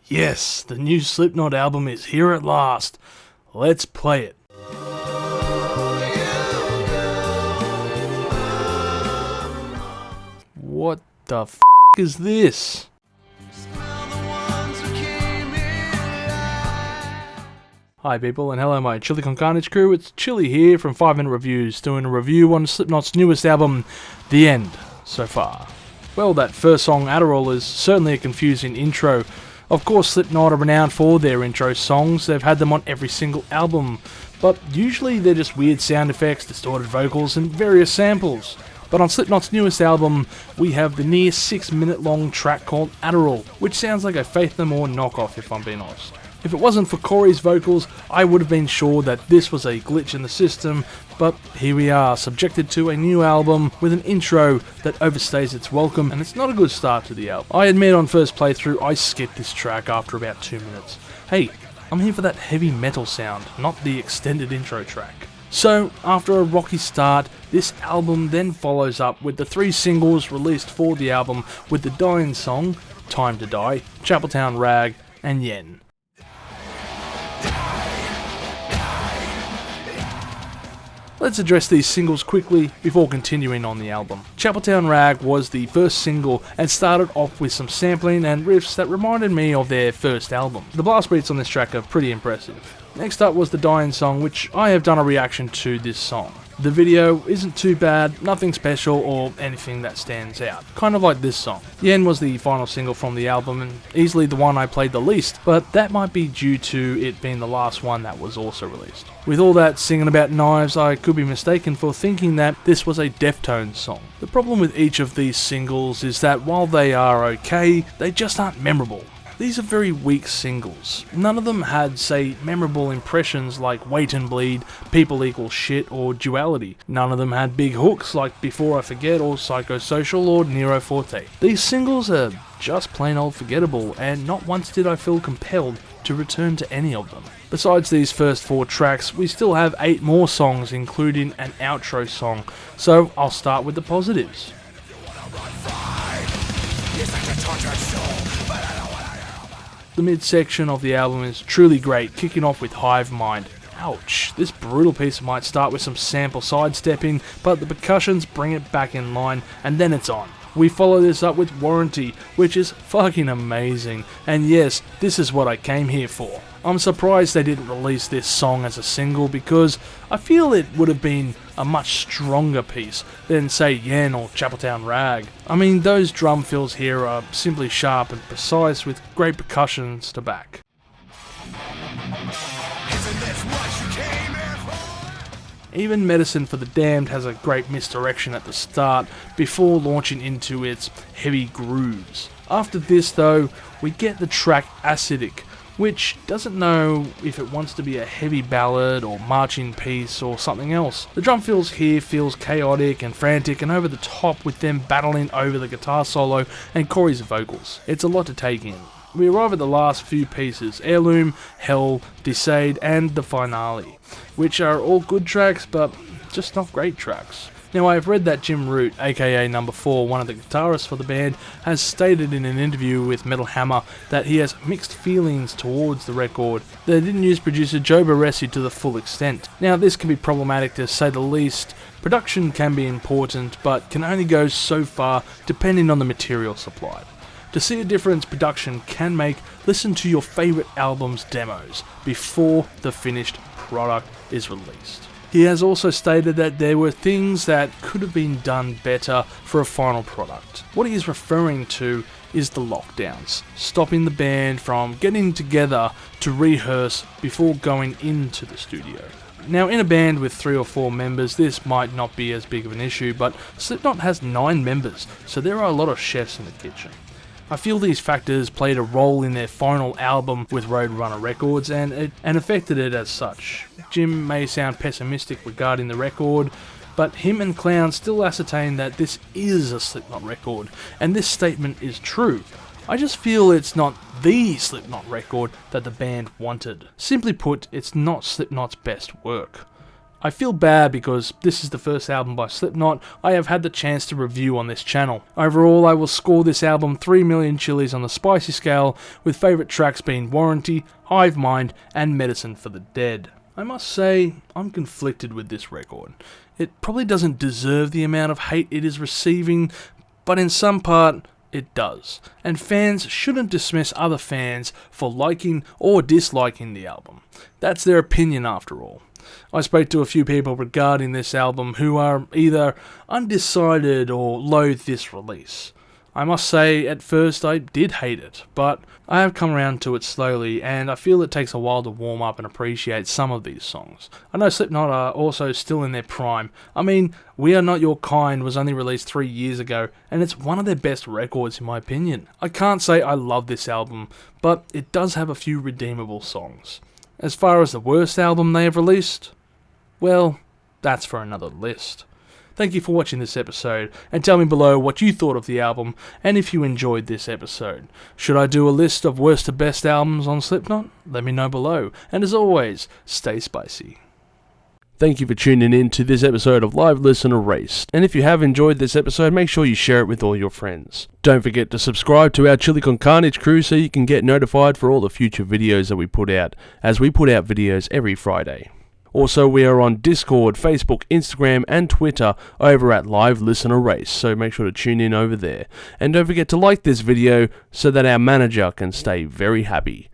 Yes, the new Slipknot album is here at last. Let's play it. What the f*** is this? Hi people, and hello my Chili Con Carnage crew. It's Chili here from 5 Minute Reviews, doing a review on Slipknot's newest album, The End, so far. Well, that first song, Adderall, is certainly a confusing intro. Of course, Slipknot are renowned for their intro songs. They've had them on every single album, but usually they're just weird sound effects, distorted vocals, and various samples. But on Slipknot's newest album, we have the near 6-minute long track called Adderall, which sounds like a Faith No More knockoff if I'm being honest. If it wasn't for Corey's vocals, I would have been sure that this was a glitch in the system, but here we are, subjected to a new album with an intro that overstays its welcome, and it's not a good start to the album. I admit on first playthrough I skipped this track after about 2 minutes. Hey, I'm here for that heavy metal sound, not the extended intro track. So, after a rocky start, this album then follows up with the 3 singles released for the album with the Dying Song, Time to Die, Chapeltown Rag, and Yen. Let's address these singles quickly before continuing on the album. Chapeltown Rag was the first single and started off with some sampling and riffs that reminded me of their first album. The blast beats on this track are pretty impressive. Next up was the Dying Song, which I have done a reaction to this song. The video isn't too bad, nothing special or anything that stands out. Kind of like this song. Yen was the final single from the album and easily the one I played the least, but that might be due to it being the last one that was also released. With all that singing about knives, I could be mistaken for thinking that this was a Deftones song. The problem with each of these singles is that while they are okay, they just aren't memorable. These are very weak singles. None of them had, say, memorable impressions like Wait and Bleed, People Equal Shit, or Duality. None of them had big hooks like Before I Forget or Psychosocial or Nero Forte. These singles are just plain old forgettable, and not once did I feel compelled to return to any of them. Besides these first 4 tracks, we still have 8 more songs including an outro song, so I'll start with the positives. The midsection of the album is truly great, kicking off with Hive Mind. Ouch, this brutal piece might start with some sample sidestepping, but the percussions bring it back in line, and then it's on. We follow this up with Warranty, which is fucking amazing, and yes, this is what I came here for. I'm surprised they didn't release this song as a single because I feel it would have been a much stronger piece than say Yen or Chapeltown Rag. I mean, those drum fills here are simply sharp and precise with great percussions to back. Even Medicine for the Damned has a great misdirection at the start before launching into its heavy grooves. After this though, we get the track Acidic, which doesn't know if it wants to be a heavy ballad or marching piece or something else. The drum fills here feels chaotic and frantic and over the top with them battling over the guitar solo and Corey's vocals. It's a lot to take in. We arrive at the last few pieces, Heirloom, Hell, Decade and the finale, which are all good tracks but just not great tracks. Now I have read that Jim Root, aka Number 4, one of the guitarists for the band, has stated in an interview with Metal Hammer that he has mixed feelings towards the record. They didn't use producer Joe Barresi to the full extent. Now this can be problematic to say the least. Production can be important but can only go so far depending on the material supplied. To see a difference production can make, listen to your favourite album's demos before the finished product is released. He has also stated that there were things that could have been done better for a final product. What he is referring to is the lockdowns, stopping the band from getting together to rehearse before going into the studio. Now in a band with 3 or 4 members this might not be as big of an issue, but Slipknot has 9 members, so there are a lot of chefs in the kitchen. I feel these factors played a role in their final album with Roadrunner Records and affected it as such. Jim may sound pessimistic regarding the record, but him and Clown still ascertain that this is a Slipknot record, and this statement is true. I just feel it's not the Slipknot record that the band wanted. Simply put, it's not Slipknot's best work. I feel bad because this is the first album by Slipknot I have had the chance to review on this channel. Overall, I will score this album 3 million chilies on the spicy scale, with favourite tracks being Warranty, Hive Mind, and Medicine for the Dead. I must say, I'm conflicted with this record. It probably doesn't deserve the amount of hate it is receiving, but in some part, it does. And fans shouldn't dismiss other fans for liking or disliking the album. That's their opinion after all. I spoke to a few people regarding this album who are either undecided or loathe this release. I must say, at first I did hate it, but I have come around to it slowly, and I feel it takes a while to warm up and appreciate some of these songs. I know Slipknot are also still in their prime. I mean, We Are Not Your Kind was only released 3 years ago, and it's one of their best records in my opinion. I can't say I love this album, but it does have a few redeemable songs. As far as the worst album they have released, well, that's for another list. Thank you for watching this episode, and tell me below what you thought of the album, and if you enjoyed this episode. Should I do a list of worst to best albums on Slipknot? Let me know below, and as always, stay spicy. Thank you for tuning in to this episode of Live Listen Erased, and if you have enjoyed this episode, make sure you share it with all your friends. Don't forget to subscribe to our Chili Con Carnage crew so you can get notified for all the future videos that we put out, as we put out videos every Friday. Also, we are on Discord, Facebook, Instagram, and Twitter over at Live Listen Erased, so make sure to tune in over there. And don't forget to like this video so that our manager can stay very happy.